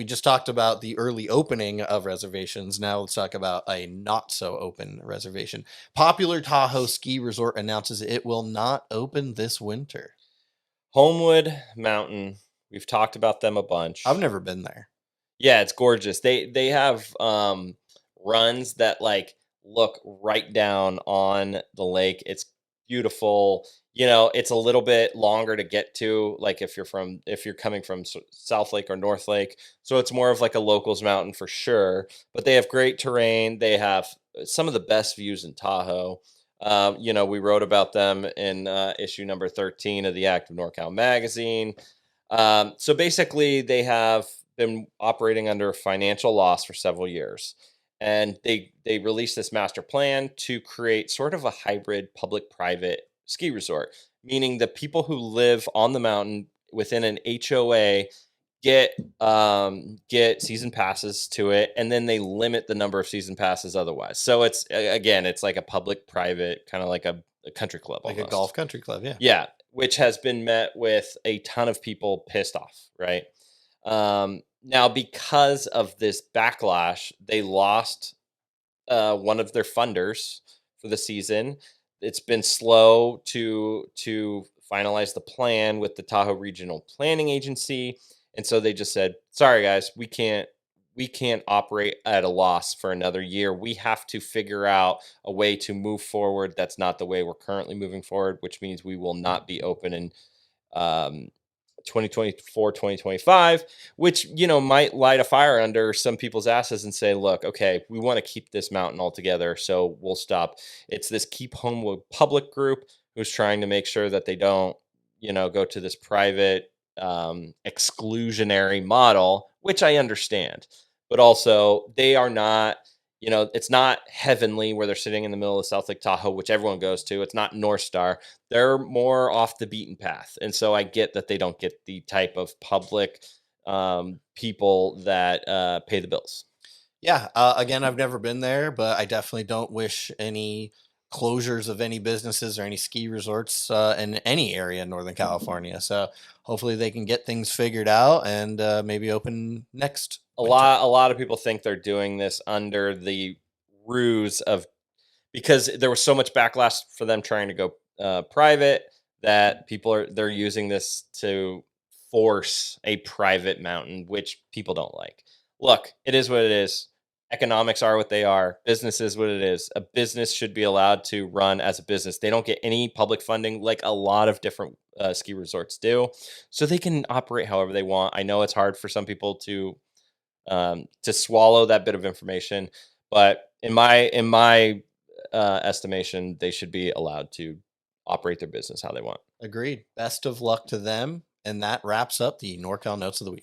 we just talked about the early opening of reservations. Now let's talk about a not so open reservation. Popular Tahoe ski resort announces it will not open this winter. Homewood Mountain. We've talked about them a I've bunch. never been there. Yeah, it's gorgeous. They have runs that like look right down on the lake. It's beautiful. You know, it's a little bit longer to get to, like if you're coming from South Lake or North Lake. So it's more of like a locals mountain for sure. But they have great terrain. They have some of the best views in Tahoe. You know, we wrote about them in issue number 13 of the Active NorCal magazine. So basically, they have been operating under a financial loss for several years, and they released this master plan to create sort of a hybrid public-private ski resort, meaning the people who live on the mountain within an HOA get season passes to it, and then they limit the number of season passes otherwise. So it's again, it's like a public-private kind of like a country club Like a almost. golf country club, yeah. Yeah, which has been met with a ton of people pissed off, right? Now, because of this backlash, they lost one of their funders for the season. It's been slow to finalize the plan with the Tahoe Regional Planning Agency, and so they just said, "Sorry, guys, we can't operate at a loss for another year. We have to figure out a way to move forward. That's not the way we're currently moving forward, which means we will not be open in um, 2024, 2025, which, you know, might light a fire under some people's asses and say, look, okay, we want to keep this mountain all together, so we'll stop. It's this Keep Homewood public group who's trying to make sure that they don't, you know, go to this private exclusionary model, which I understand. But also, they are not, you know, it's not heavenly where they're sitting in the middle of South Lake Tahoe, which everyone goes to. It's not North Star. They're more off the beaten path. And so I get that they don't get the type of public people that pay the bills. Yeah, again, I've never been there, but I definitely don't wish any closures of any businesses or any ski resorts in any area in Northern California. So hopefully they can get things figured out and maybe open next winter. A lot of people think they're doing this under the ruse of because there was so much backlash for them trying to go private that they're using this to force a private mountain, which people don't like. Look, it is what it is. Economics are what they are. Business is what it is. A business should be allowed to run as a business. They don't get any public funding like a lot of different ski resorts do, so they can operate however they want. I know it's hard for some people to swallow that bit of information, but in my estimation, they should be allowed to operate their business how they want. Agreed. Best of luck to them. And that wraps up the NorCal Notes of the Week.